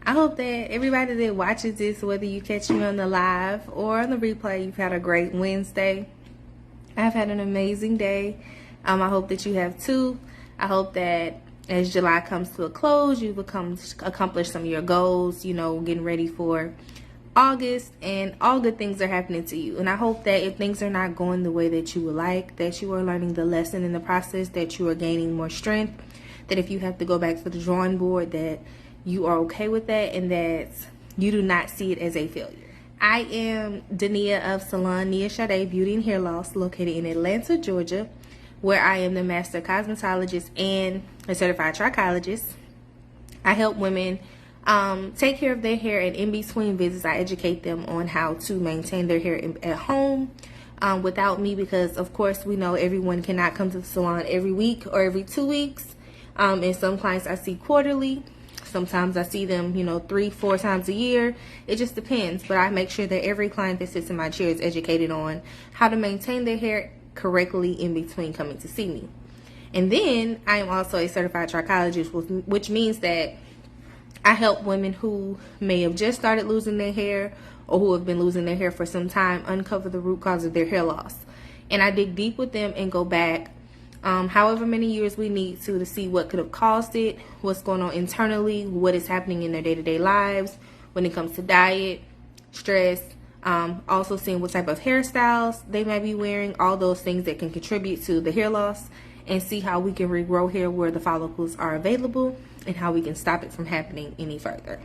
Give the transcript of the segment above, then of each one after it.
I hope that everybody that watches this, whether you catch me on the live or on the replay, you've had a great Wednesday. I've had an amazing day. I hope that you have too. I hope that as July comes to a close, you've accomplished some of your goals, getting ready for August, and all good things are happening to you. And I hope that if things are not going the way that you would like, that you are learning the lesson in the process, that you are gaining more strength, that if you have to go back to the drawing board, that you are okay with that and that you do not see it as a failure. I am Dania of Salon Nia Sade Beauty and Hair Loss, located in Atlanta, Georgia, where I am the master cosmetologist and a certified trichologist. I help women take care of their hair, and in between visits I educate them on how to maintain their hair at home without me, because of course we know everyone cannot come to the salon every week or every 2 weeks, and some clients I see quarterly. Sometimes I see them 3-4 times a year. It just depends, but I make sure that every client that sits in my chair is educated on how to maintain their hair correctly in between coming to see me. And then I am also a certified trichologist, which means that I help women who may have just started losing their hair or who have been losing their hair for some time uncover the root cause of their hair loss. And I dig deep with them and go back however many years we need to see what could have caused it, what's going on internally, what is happening in their day-to-day lives when it comes to diet, stress, also seeing what type of hairstyles they might be wearing, all those things that can contribute to the hair loss, and see how we can regrow hair where the follicles are available and how we can stop it from happening any further.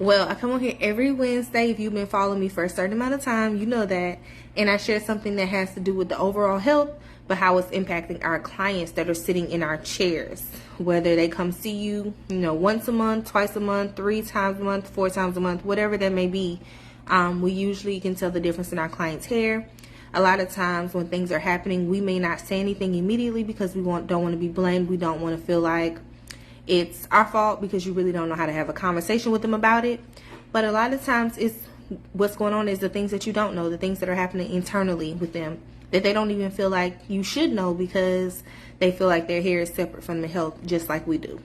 Well, I come on here every Wednesday. If you've been following me for a certain amount of time, you know that. And I share something that has to do with the overall health, but how it's impacting our clients that are sitting in our chairs. Whether they come see you, once a month, twice a month, 3 times a month, 4 times a month, whatever that may be. We usually can tell the difference in our clients' hair. A lot of times when things are happening, we may not say anything immediately because we don't want to be blamed. We don't want to feel like it's our fault because you really don't know how to have a conversation with them about it. But a lot of times what's going on is the things that you don't know, the things that are happening internally with them that they don't even feel like you should know, because they feel like their hair is separate from the health, just like we do.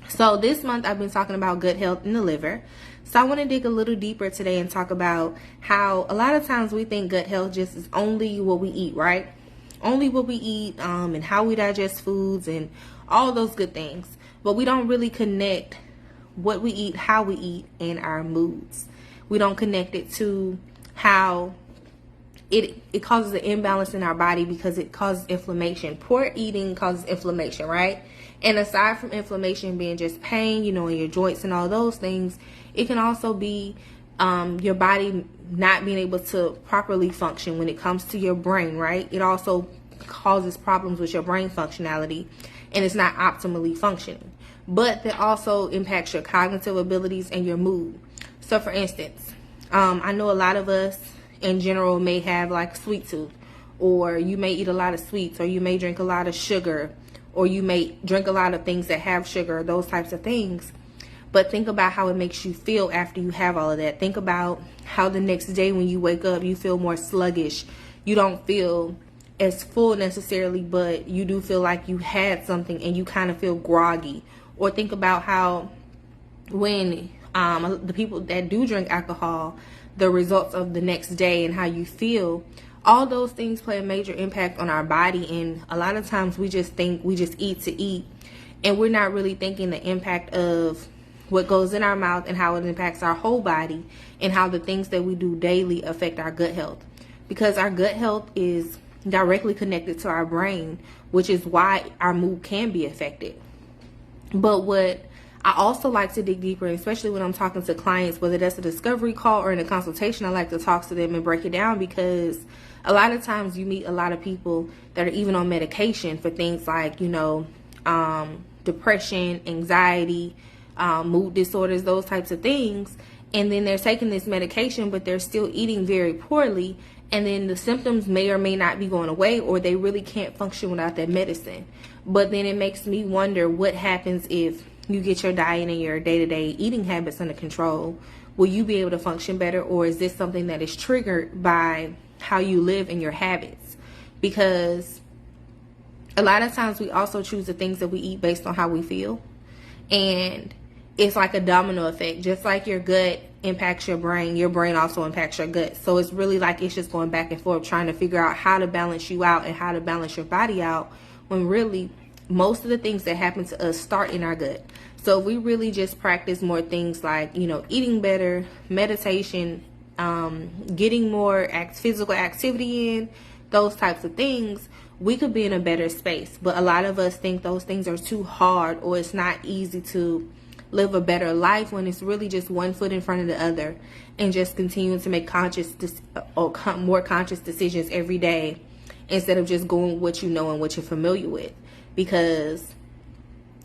So this month I've been talking about good health in the liver. So I want to dig a little deeper today and talk about how a lot of times we think gut health just is only what we eat, right? Only what we eat, and how we digest foods and all those good things. But we don't really connect what we eat, how we eat, and our moods. We don't connect it to how it causes an imbalance in our body, because it causes inflammation. Poor eating causes inflammation, right? And aside from inflammation being just pain, in your joints and all those things, it can also be your body not being able to properly function when it comes to your brain, right? It also causes problems with your brain functionality, and it's not optimally functioning. But that also impacts your cognitive abilities and your mood. So for instance, I know a lot of us in general may have like a sweet tooth, or you may eat a lot of sweets, or you may drink a lot of sugar, or you may drink a lot of things that have sugar, those types of things. But think about how it makes you feel after you have all of that. Think about how the next day when you wake up, you feel more sluggish. You don't feel as full necessarily, but you do feel like you had something and you kind of feel groggy. Or think about how when the people that do drink alcohol, the results of the next day and how you feel, all those things play a major impact on our body. And a lot of times we just think we just eat to eat, and we're not really thinking the impact of what goes in our mouth and how it impacts our whole body, and how the things that we do daily affect our gut health, because our gut health is directly connected to our brain, which is why our mood can be affected. But what I also like to dig deeper, especially when I'm talking to clients, whether that's a discovery call or in a consultation, I like to talk to them and break it down, because a lot of times you meet a lot of people that are even on medication for things like, depression, anxiety, mood disorders, those types of things. And then they're taking this medication, but they're still eating very poorly. And then the symptoms may or may not be going away, or they really can't function without that medicine. But then it makes me wonder what happens if you get your diet and your day-to-day eating habits under control. Will you be able to function better, or is this something that is triggered by how you live and your habits? Because a lot of times we also choose the things that we eat based on how we feel. And it's like a domino effect. Just like your gut impacts your brain also impacts your gut. So it's really like it's just going back and forth trying to figure out how to balance you out and how to balance your body out, when really most of the things that happen to us start in our gut. So if we really just practice more things like, you know, eating better, meditation, getting more physical activity in, those types of things, we could be in a better space. But a lot of us think those things are too hard, or it's not easy to live a better life, when it's really just one foot in front of the other, and just continuing to make more conscious decisions every day, instead of just going with what you know and what you're familiar with. Because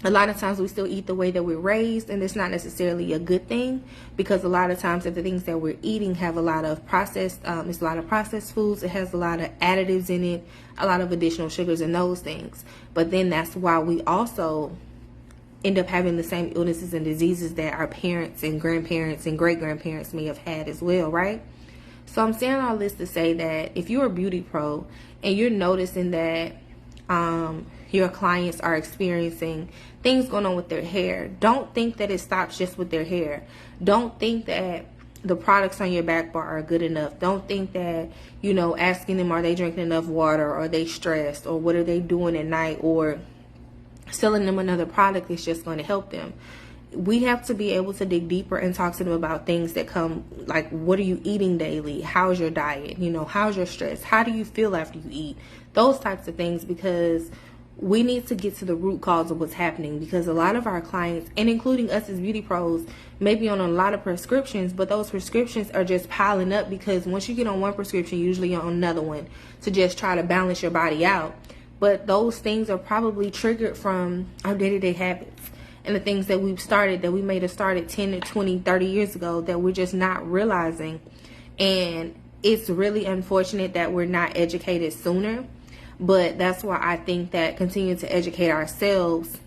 a lot of times we still eat the way that we're raised, and it's not necessarily a good thing, because a lot of times the things that we're eating have a lot of processed, it's a lot of processed foods. It has a lot of additives in it, a lot of additional sugars and those things. But then that's why we also end up having the same illnesses and diseases that our parents and grandparents and great-grandparents may have had as well, right? So I'm saying all this to say that if you're a beauty pro and you're noticing that your clients are experiencing things going on with their hair, don't think that it stops just with their hair. Don't think that the products on your back bar are good enough. Don't think that, you know, asking them, are they drinking enough water, or are they stressed, or what are they doing at night, or selling them another product is just going to help them. We have to be able to dig deeper and talk to them about things that come, like, what are you eating daily? How's your diet? You know, how's your stress? How do you feel after you eat? Those types of things, because we need to get to the root cause of what's happening. Because a lot of our clients, and including us as beauty pros, may be on a lot of prescriptions, but those prescriptions are just piling up, because once you get on one prescription, usually you're on another one to just try to balance your body out. But those things are probably triggered from our day-to-day habits and the things that we've started, that we may have started 10 to 20, 30 years ago, that we're just not realizing. And it's really unfortunate that we're not educated sooner. But that's why I think that continuing to educate ourselves,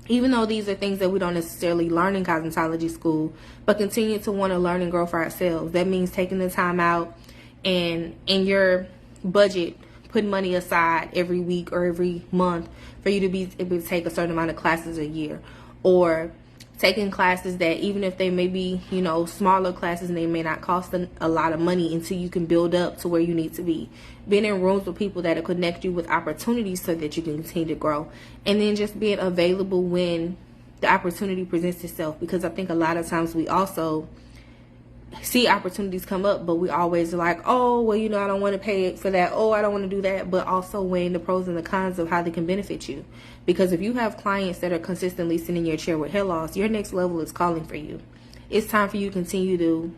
even though these are things that we don't necessarily learn in cosmetology school, but continue to want to learn and grow for ourselves. That means taking the time out and in your budget, put money aside every week or every month for you to be able to take a certain amount of classes a year, or taking classes that, even if they may be, you know, smaller classes and they may not cost a lot of money, until you can build up to where you need to be. Being in rooms with people that will connect you with opportunities so that you can continue to grow, and then just being available when the opportunity presents itself. Because I think a lot of times we also see opportunities come up, but we always are like, oh, well, you know, I don't want to pay for that. Oh, I don't want to do that. But also weighing the pros and the cons of how they can benefit you. Because if you have clients that are consistently sitting in your chair with hair loss, your next level is calling for you. It's time for you to continue to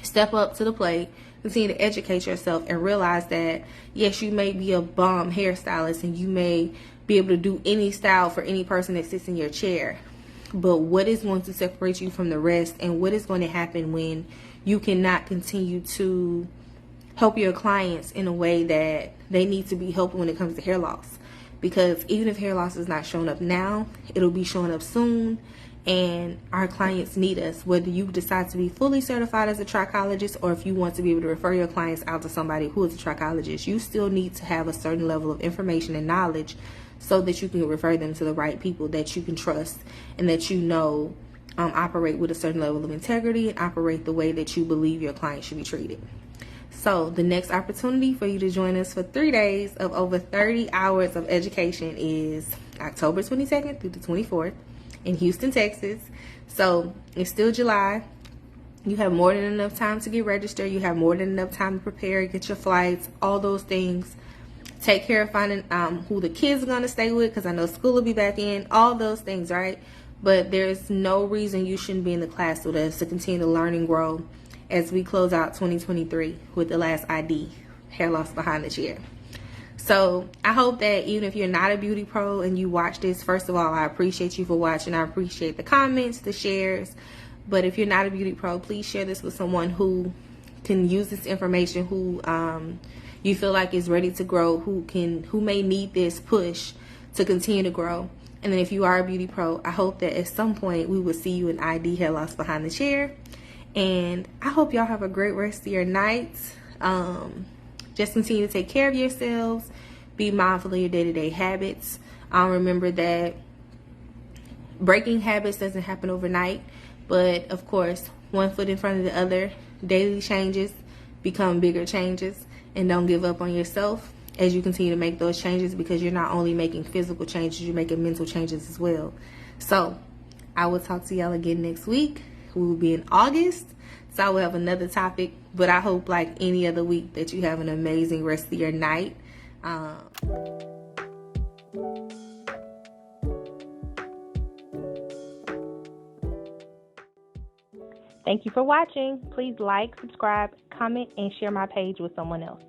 step up to the plate, continue to educate yourself, and realize that, yes, you may be a bomb hairstylist and you may be able to do any style for any person that sits in your chair. But what is going to separate you from the rest, and what is going to happen when you cannot continue to help your clients in a way that they need to be helped when it comes to hair loss? Because even if hair loss is not showing up now, it'll be showing up soon, and our clients need us. Whether you decide to be fully certified as a trichologist, or if you want to be able to refer your clients out to somebody who is a trichologist, you still need to have a certain level of information and knowledge so that you can refer them to the right people that you can trust, and that you know operate with a certain level of integrity and operate the way that you believe your client should be treated. So the next opportunity for you to join us for 3 days of over 30 hours of education is October 22nd through the 24th in Houston, Texas. So it's still July. You have more than enough time to get registered. You have more than enough time to prepare, get your flights, all those things. Take care of finding who the kids are going to stay with, because I know school will be back in, all those things, right? But there's no reason you shouldn't be in the class with us to continue to learn and grow as we close out 2023 with the last ID, hair loss behind the chair. So I hope that even if you're not a beauty pro and you watch this, first of all, I appreciate you for watching. I appreciate the comments, the shares. But if you're not a beauty pro, please share this with someone who can use this information, who you feel like is ready to grow, who may need this push to continue to grow. And then if you are a beauty pro, I hope that at some point we will see you in ID hair loss behind the chair. And I hope y'all have a great rest of your night. Just continue to take care of yourselves. Be mindful of your day-to-day habits. Remember that breaking habits doesn't happen overnight, but of course, one foot in front of the other, daily changes become bigger changes, and don't give up on yourself as you continue to make those changes, because you're not only making physical changes, you're making mental changes as well. So I will talk to y'all again next week. We will be in August, so I will have another topic, but I hope, like any other week, that you have an amazing rest of your night. Thank you for watching. Please like, subscribe, comment, and share my page with someone else.